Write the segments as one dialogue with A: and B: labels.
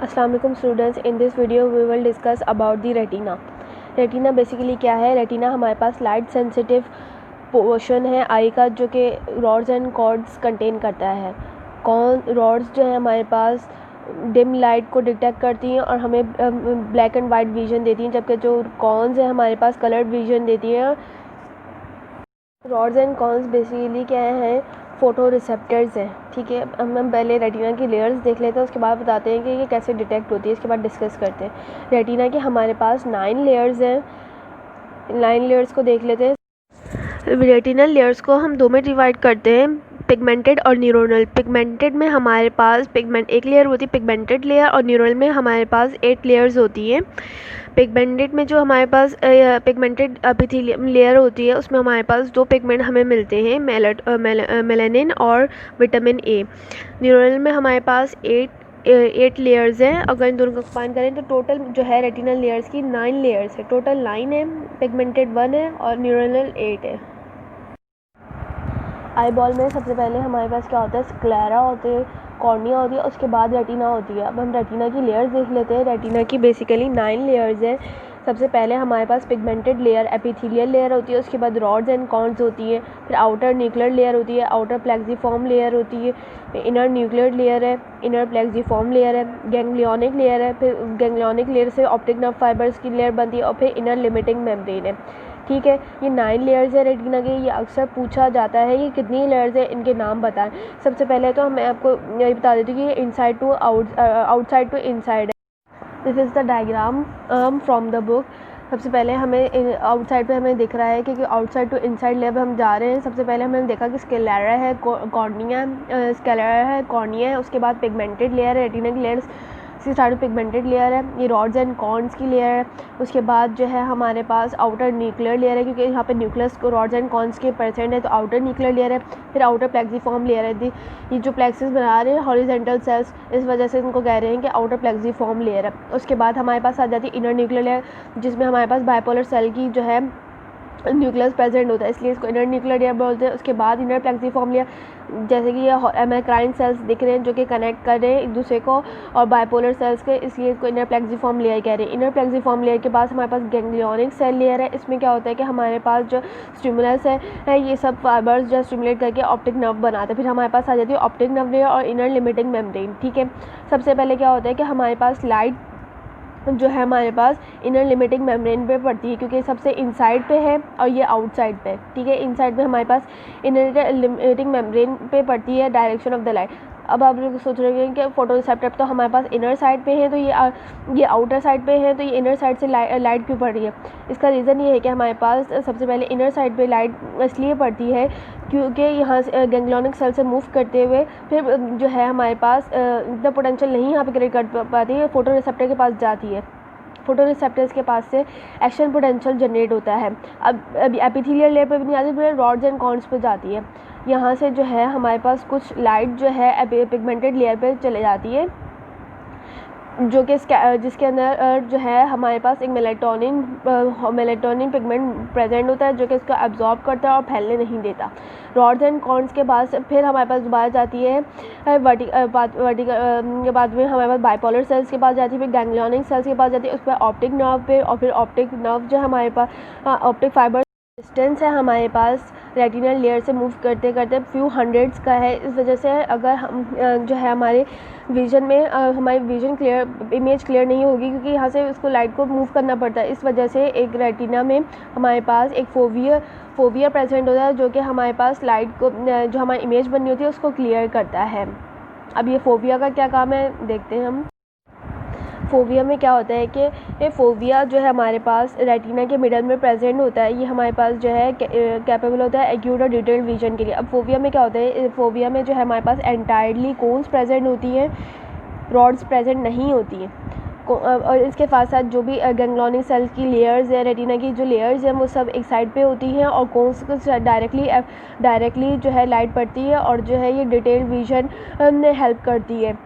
A: अस्सलाम वालेकुम students, in this video we will discuss about the retina. Retina basically क्या है? रेटिना हमारे पास लाइट सेंसिटिव पोर्शन है आई का, जो कि रॉड्स एंड कॉर्ड्स कंटेन करता है। कौन रॉड्स जो है हमारे पास डिम लाइट को डिटेक्ट करती हैं और हमें ब्लैक एंड वाइट विजन देती हैं, जबकि जो कॉन्स है हमारे पास कलर्ड विजन देती हैं। रॉड्स एंड कॉन्स बेसिकली क्या हैं? फोटो रिसेप्टर्स हैं। ठीक है, हम पहले रेटिना की लेयर्स देख लेते हैं, उसके बाद बताते हैं कि ये कैसे डिटेक्ट होती है, इसके बाद डिस्कस करते हैं। रेटिना के हमारे पास 9 लेयर्स हैं। 9 लेयर्स को देख लेते हैं। रेटिनल लेयर्स को हम दो में डिवाइड करते हैं, पिगमेंटेड और न्यूरोनल। पिगमेंटेड में हमारे पास एक लेयर होती है पिगमेंटेड लेयर, और न्यूरोनल में हमारे पास 8 लेयर्स होती हैं। पिगमेंटेड में जो हमारे पास पिगमेंटेड एपिथेलियम लेयर होती है, उसमें हमारे पास 2 पिगमेंट हमें मिलते हैं, मेलानिन और विटामिन ए। न्यूरोनल में हमारे पास 8 लेयर्स हैं। अगर इन दोनों को कंबाइन करें तो टोटल जो है रेटिनल लेयर्स की 9 लेयर्स है। टोटल 9 है, पिगमेंटेड 1 है और न्यूरोनल 8 है। आई बॉल में सबसे पहले हमारे पास क्या होता है? स्क्लेरा होते हैं, कॉर्निया होती है, उसके बाद रेटिना होती है। अब हम रेटिना की लेयर्स देख लेते हैं। रेटिना की बेसिकली 9 लेयर्स हैं। सबसे पहले हमारे पास पिगमेंटेड लेयर एपिथेलियल लेयर होती है, उसके बाद रॉड्स एंड कॉन्स होती है, फिर आउटर न्यूक्लियर लेयर होती है, आउटर प्लेक्सिफॉर्म लेयर होती है, इनर न्यूक्लियर लेयर है, इनर प्लेक्सिफॉर्म लेयर है, गैंग्लियोनिक लेयर है, फिर गैंग्लियोनिक लेयर से ऑप्टिक नर्व फाइबर्स की लेयर बनती है, और फिर इनर लिमिटिंग मेम्ब्रेन है। ठीक है, ये 9 लेयर्स है रेटिना के। ये अक्सर पूछा जाता है ये कितनी लेयर्स है, इनके नाम बताएं। सबसे पहले तो मैं आपको यही बता देती हूँ कि ये inside to outside to inside है। This is the diagram from the book. सबसे पहले हमें आउटसाइड पे हमें दिख रहा है कि आउटसाइड टू इनसाइड लेयर हम जा रहे हैं। सबसे पहले हमने देखा कि स्केलेरा है, कॉर्निया, स्केलेरा है, कॉर्निया है, उसके बाद पिगमेंटेड लेयर है, रेटिना की लेयर्स इसकी स्टार्ट पिगमेंटेड लेयर है, ये रॉड्स एंड कॉन्स की लेयर है। उसके बाद जो है हमारे पास आउटर न्यूक्लियर लेयर है, क्योंकि यहाँ पे न्यूक्लियस को रॉड्स एंड कॉन्स के परसेंट है, तो आउटर न्यूक्लियर लेयर है। फिर आउटर प्लेक्सिफॉर्म लेयर है। ये जो प्लेक्सिस बना रहे हैं हॉरिजेंटल सेल्स, इस वजह से इनको कह रहे हैं कि आउटर प्लेक्सिफॉर्म लेयर है। उसके बाद हमारे पास आ जाती है इनर न्यूक्लियर लेयर, जिसमें हमारे पास बाइपोलर सेल की जो है न्यूक्लियस प्रेजेंट होता है, इसलिए इसको इनर न्यूक्लियर लेयर बोलते हैं। उसके बाद इनर प्लेक्सिफॉर्म लेयर, जैसे कि ये एमेक्राइन सेल्स दिख रहे हैं जो कि कनेक्ट कर रहे हैं एक दूसरे को, और बाइपोलर सेल्स के, इसलिए इसको इनर प्लेक्सिफॉर्म लेयर कह रहे हैं। इनर प्लेक्सिफॉर्म लेयर के पास हमारे पास गैंग्लियोनिक सेल लेयर है। इसमें क्या होता है कि हमारे पास जो स्टिमुलस है ये सब फाइबर्स जो स्टिमुलेट करके ऑप्टिक नर्व बनाते हैं। फिर हमारे पास आ जाती है ऑप्टिक नर्व लेयर और इनर लिमिटिंग मेम्ब्रेन। ठीक है, सबसे पहले क्या होता है कि हमारे पास लाइट जो है हमारे पास इनर लिमिटिंग मेम्ब्रेन पे पड़ती है, क्योंकि सबसे इनसाइड पे है और ये आउटसाइड पे है। ठीक है, इनसाइड पे हमारे पास इनर लिमिटिंग मेम्ब्रेन पे पड़ती है डायरेक्शन ऑफ द लाइट। अब आप लोग सोच रहे हैं कि फोटो रिसेप्टर तो हमारे पास इनर साइड पे है, तो ये आउटर साइड पे है, तो ये इनर साइड से लाइट क्यों पड़ रही है? इसका रीज़न ये है कि हमारे पास सबसे पहले इनर साइड पे लाइट इसलिए पड़ती है क्योंकि यहाँ से गैंग्लियोनिक सेल से मूव करते हुए फिर जो है हमारे पास इतना पोटेंशियल नहीं यहाँ पे क्रिएट कर पाती है, फोटो रिसेप्टर के पास जाती है। फोटो रिसेप्टर्स के पास से एक्शन पोटेंशियल जनरेट होता है। अब एपिथेलियल लेयर पे भी नहीं आती, फिर रॉड्स एंड कॉन्स पे जाती है। यहाँ से जो है हमारे पास कुछ लाइट जो है पिगमेंटेड लेयर पे चले जाती है, जो कि जिसके अंदर जो है हमारे पास एक मेलेटोनिन पिगमेंट प्रेजेंट होता है, जो कि इसको एब्जॉर्ब करता है और फैलने नहीं देता। रॉड्स एंड कॉन्स के बाद फिर हमारे पास दोबारा जाती है वर्टिकल के बाद में हमारे पास बाइपोलर सेल्स के पास जाती है, फिर गैंग्लियोनिक सेल्स के पास जाती है, उस पर ऑप्टिक नर्व पे, और फिर ऑप्टिक नर्व जो हमारे पास ऑप्टिक फाइबर डिस्टेंस है हमारे पास रेटिनल लेयर से मूव करते करते फ्यू हंड्रेड्स का है। इस वजह से अगर हम जो है हमारे विजन में हमारी विजन क्लियर, इमेज क्लियर नहीं होगी, क्योंकि यहाँ से उसको लाइट को मूव करना पड़ता है। इस वजह से एक रेटिना में हमारे पास एक फोवियर प्रेजेंट होता है, जो कि हमारे पास लाइट को जो हमारी इमेज बननी होती है उसको क्लियर करता है। अब ये फोविया का क्या काम है देखते हैं हम। फोविया में क्या होता है कि ये फोविया जो है हमारे पास रेटिना के मिडल में प्रेजेंट होता है। ये हमारे पास जो है कैपेबल होता है एक्यूट और डिटेल्ड विजन के लिए। अब फोविया में क्या होता है? फोविया में जो है हमारे पास एंटायरली कोन्स प्रेजेंट होती हैं, रॉड्स प्रेजेंट नहीं होती हैं। और इसके साथ साथ जो भी गैंग्लियोनिक सेल की लेयर्स है, रेटिना की जो लेयर्स हैं वो सब एक साइड पे होती हैं, और कोन्स को डायरेक्टली जो है लाइट पड़ती है, और जो है ये डिटेल विजन में हेल्प करती है,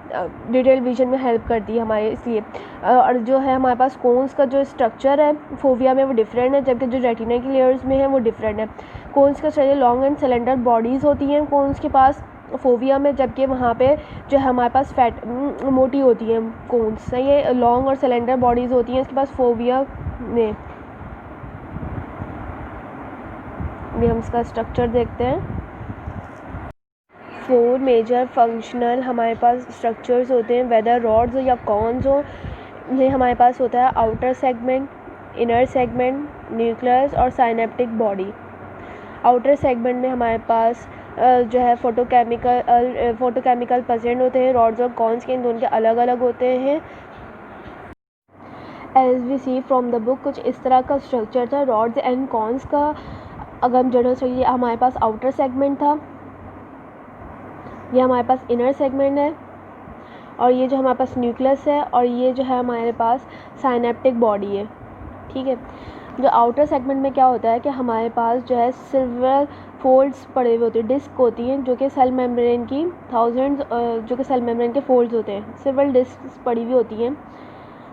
A: डिटेल विजन में हेल्प करती है हमारे, इसलिए। और जो है हमारे पास कोन्स का जो स्ट्रक्चर है फोविया में वो डिफरेंट है, जबकि जो रेटिना की लेयर्स में है वो डिफरेंट है। कोन्स का structure long and cylinder bodies होती हैं कोन्स के पास, फोविया में, जबकि वहाँ पे जो है हमारे पास फैट मोटी होती है कोन्स, ये लॉन्ग और सिलेंडर बॉडीज़ होती हैं इसके पास फोविया में। ये हम इसका स्ट्रक्चर देखते हैं। 4 मेजर फंक्शनल हमारे पास स्ट्रक्चर्स होते हैं, वेदर रॉड्स हो या कॉन्स हो। ये हमारे पास होता है outer segment, inner segment, nucleus और साइनेप्टिक बॉडी। आउटर सेगमेंट में हमारे पास जो है फोटोकेमिकल प्रेजेंट होते हैं। रॉड्स और कॉन्स के इन दोनों के अलग अलग होते हैं। As we see from the book, कुछ इस तरह का स्ट्रक्चर था रॉड्स एंड कॉन्स का। अगर हम जनरल से, ये हमारे पास आउटर सेगमेंट था, ये हमारे पास इनर सेगमेंट है, और ये जो हमारे पास न्यूक्लियस है, और ये जो है हमारे पास साइनेप्टिक बॉडी है। ठीक है, जो आउटर सेगमेंट में क्या होता है कि हमारे पास जो है सिल्वर फोल्ड्स पड़े हुए होते हैं, डिस्क होती हैं जो कि सेल मेम्ब्रेन की जो कि सेल मेम्ब्रेन के फोल्ड्स होते हैं। सिल्वर डिस्क पड़ी हुई होती हैं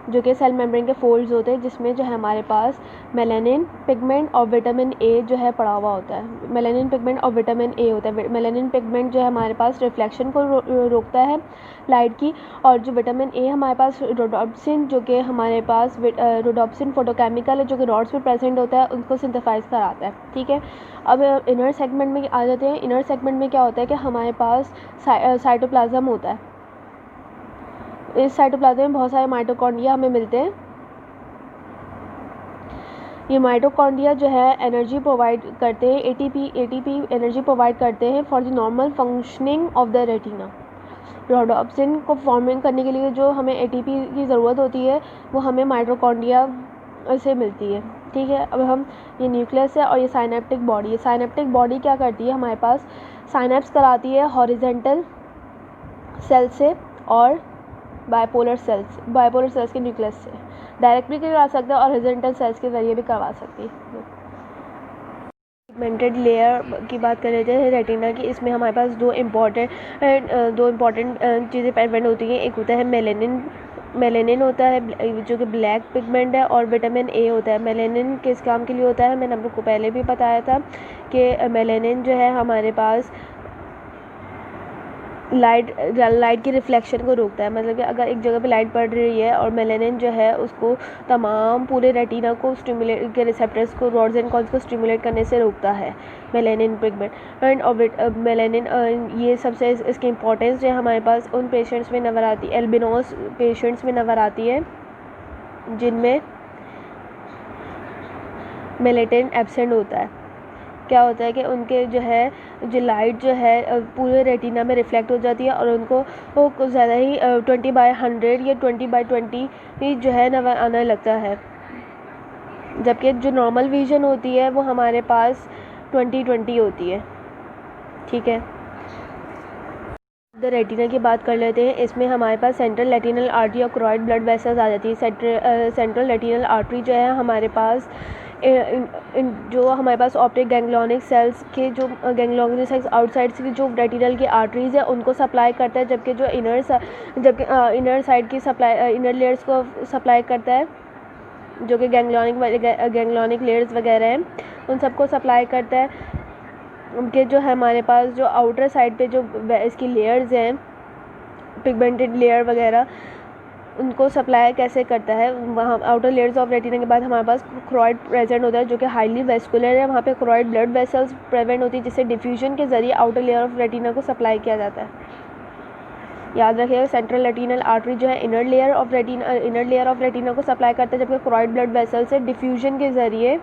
A: जो कि सेल मेम्ब्रेन के फोल्ड्स होते हैं, जिसमें जो है हमारे पास मेलानिन पिगमेंट और विटामिन ए जो है पड़ा हुआ होता है। मेलानिन पिगमेंट और विटामिन ए होता है। मेलानिन पिगमेंट जो है हमारे पास रिफ्लेक्शन को रोकता है लाइट की, और जो विटामिन ए हमारे पास रोडोप्सिन, जो कि हमारे पास रोडोप्सिन फोटोकेमिकल है जो कि रॉड्स में प्रेजेंट होता है, उनको सिंथेसाइज कराता है। ठीक है, अब इनर सेगमेंट में आ जाते हैं। इनर सेगमेंट में क्या होता है कि हमारे पास साइटोप्लाज्म होता है। इस साइटोप्लाज्म में बहुत सारे माइटोकॉन्ड्रिया हमें मिलते हैं। ये माइटोकॉन्ड्रिया जो है एनर्जी प्रोवाइड करते हैं, एटीपी एनर्जी प्रोवाइड करते हैं for the normal functioning of the retina. Rhodopsin को फॉर्मिंग करने के लिए जो हमें एटीपी की ज़रूरत होती है वो हमें माइटोकॉन्ड्रिया से मिलती है। ठीक है, अब हम, ये न्यूक्लियस है और ये साइनेप्टिक बॉडी है। साइनेप्टिक बॉडी क्या करती है, हमारे पास साइनेप्स कराती है हॉरिजेंटल सेल से और बाइपोलर सेल्स के न्यूक्लियस से। डायरेक्ट भी करवा सकते हैं और हॉरिजॉन्टल सेल्स के ज़रिए भी करवा सकती है। पिगमेंटेड लेयर की बात कर लेते हैं रेटिना की। इसमें हमारे पास दो इम्पॉर्टेंट चीज़ें प्रेजेंट होती हैं। एक होता है मेलेनिन होता है जो कि ब्लैक पिगमेंट है, और विटामिन ए होता है। मेलेनिन किस काम के लिए होता है, मैंने आप लोग को पहले भी बताया था कि मेलेनिन जो है हमारे पास लाइट की रिफ्लेक्शन को रोकता है। मतलब कि अगर एक जगह पे लाइट पड़ रही है और मेलेनिन जो है उसको तमाम पूरे रेटिना को स्टिमुलेट के रिसेप्टर्स को, रॉड्स एंड कॉन्स को स्टिमुलेट करने से रोकता है मेलेनिन पिगमेंट। एंड और मेलेनिन, ये सबसे इसकी इंपॉर्टेंस जो है हमारे पास उन पेशेंट्स में नज़र आती है, एल्बिनोस पेशेंट्स में नज़र आती है जिनमें मेलेटिन एब्सेंट होता है। क्या होता है कि उनके जो लाइट जो है पूरे रेटिना में रिफ्लेक्ट हो जाती है और उनको कुछ ज़्यादा ही 20/100 या 20/20 जो है नज़र आने लगता है, जबकि जो नॉर्मल विजन होती है वो हमारे पास 20/20 होती है। ठीक है, द रेटिना की बात कर लेते हैं। इसमें हमारे पास सेंट्रल रेटिनल आर्टरी और क्रोइड ब्लड वेसल्स आ जाती है। सेंट्रल रेटिनल आर्टरी जो है हमारे पास जो हमारे पास ऑप्टिक गैंग्लियोनिक सेल्स के जो गैंग्लियोनिक सेल्स आउटसाइड से जो रेटिनल की आर्टरीज़ है उनको सप्लाई करता है, जबकि जो इनर साइड की सप्लाई, इनर लेयर्स को सप्लाई करता है, जो कि गैंग्लियोनिक लेयर्स वगैरह हैं, उन सबको सप्लाई करता है। उनके जो है हमारे पास जो आउटर साइड पे जो इसकी लेयर्स हैं, पिगमेंटेड लेयर वगैरह, उनको सप्लाई कैसे करता है, वहाँ आउटर लेयर्स ऑफ रेटिना के बाद हमारे पास क्रोइड प्रेजेंट होता है जो कि हाईली वेस्कुलर है। वहाँ पे क्रोइड ब्लड वेसल्स प्रेजेंट होती है जिससे डिफ्यूजन के ज़रिए आउटर लेयर ऑफ रेटिना को सप्लाई किया जाता है। याद रखिएगा, सेंट्रल रेटिनल आर्टरी जो है इनर लेयर ऑफ रेटिना को सप्लाई करता है, जबकि क्रोइड ब्लड वेसल से डिफ्यूजन के ज़रिए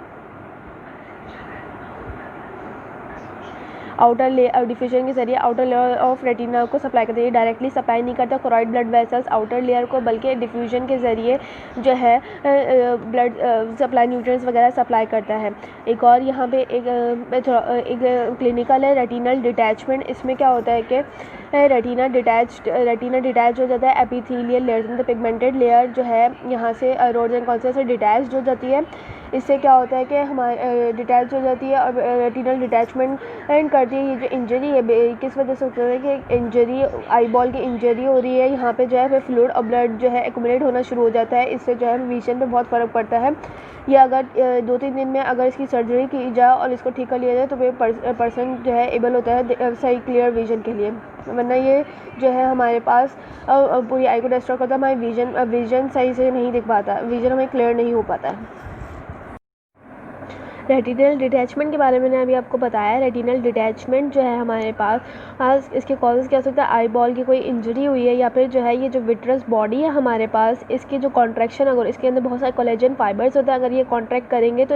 A: आउटर लेयर ऑफ रेटिना को सप्लाई करते हैं। डायरेक्टली सप्लाई नहीं करता क्रोइड ब्लड वेसल्स आउटर लेयर को, बल्कि डिफ्यूजन के ज़रिए जो है ब्लड सप्लाई, न्यूट्रिएंट्स वगैरह सप्लाई करता है। एक और यहाँ पे एक क्लिनिकल है रेटिनल डिटैचमेंट। इसमें क्या होता है कि रेटिना डिटैच हो जाता है एपिथेलियल लेयर, मतलब पिगमेंटेड लेयर जो है यहाँ से रोड्स एंड कॉन्सिया से डिटैच हो जाती है। इससे क्या होता है कि हमारे डिटैच हो जाती है और रेटिनल डिटैचमेंट करती है। ये जो इंजरी है किस वजह से होता है कि इंजरी आई बॉल की इंजरी हो रही है, यहाँ पे जो है फिर फ्लूइड और ब्लड जो है एक्यूमुलेट होना शुरू हो जाता है। इससे जो है विजन पे बहुत फ़र्क पड़ता है। ये अगर 2-3 दिन में अगर इसकी सर्जरी की जाए और इसको ठीक कर लिया जाए तो फिर पर्सन जो है एबल होता है सही क्लियर विजन के लिए। वरना ये जो है हमारे पास पूरी आई को डिस्ट्रॉय करता है, हमारी विजन सही से नहीं दिख पाता, विजन हमें क्लियर नहीं हो पाता है। रेटिनल डिटैचमेंट के बारे में मैंने अभी आपको बताया। रेटिनल डिटैचमेंट जो है हमारे पास इसके कॉजेज़ क्या हो सकता है, आई बॉल की कोई इंजरी हुई है या फिर जो है ये जो विट्रस बॉडी है हमारे पास, इसकी जो कॉन्ट्रैक्शन, अगर इसके अंदर बहुत सारे कोलेजन फाइबर्स होते हैं, अगर ये कॉन्ट्रैक्ट करेंगे तो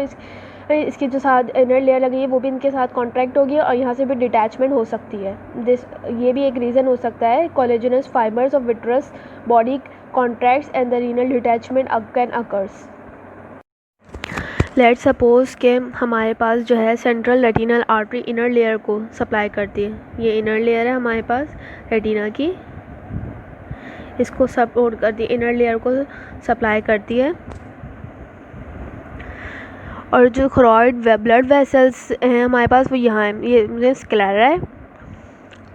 A: इसकी जो साथ इनर लेयर लगी है वो भी इनके साथ कॉन्ट्रैक्ट होगी और यहाँ से भी डिटैचमेंट हो सकती है। ये भी एक रीज़न हो सकता है। Collagenous fibres of vitreous body contracts and the renal detachment can occurs. Let's suppose के हमारे पास जो है central retinal artery inner layer को सप्लाई करती है। ये इनर लेयर है हमारे पास रेटिना की, इसको सपोर्ट करती है, इनर लेयर को सप्लाई करती है। और जो थोरॉइड ब्लड वेसल्स हैं हमारे पास वो यहाँ है, ये स्क्लेरा है,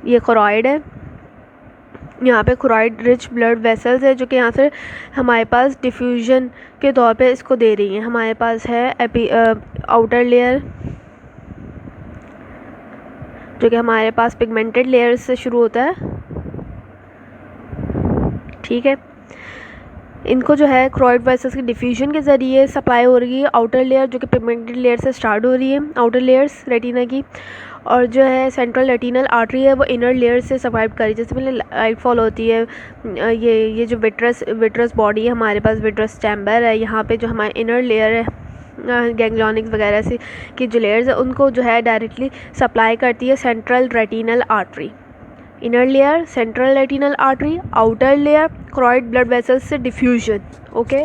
A: ये थोरॉइड है, यहाँ पे थोरॉइड रिच ब्लड वेसल्स है जो कि यहाँ से हमारे पास डिफ्यूजन के तौर पे इसको दे रही हैं। हमारे पास है आउटर लेयर जो कि हमारे पास पिगमेंटेड लेयर से शुरू होता है, ठीक है। इनको जो है थोरॉइड वेसल्स के डिफ्यूजन के ज़रिए सप्लाई हो रही है। आउटर लेयर जो कि पिगमेंटेड लेयर से स्टार्ट हो रही है, आउटर लेयर्स रेटिना की, और जो है सेंट्रल रेटिनल आर्टरी है वो इनर लेयर से सर्वाइव करी। जैसे पहले लाइट फॉल होती है, ये जो विट्रस बॉडी है हमारे पास, विट्रस चैम्बर है, यहाँ पे जो हमारे इनर लेयर है गैंग्लियोनिक्स वगैरह से की जो लेयर्स है उनको जो है डायरेक्टली सप्लाई करती है central retinal artery. Inner layer central retinal artery, outer layer choroid blood vessels से डिफ्यूजन, ओके।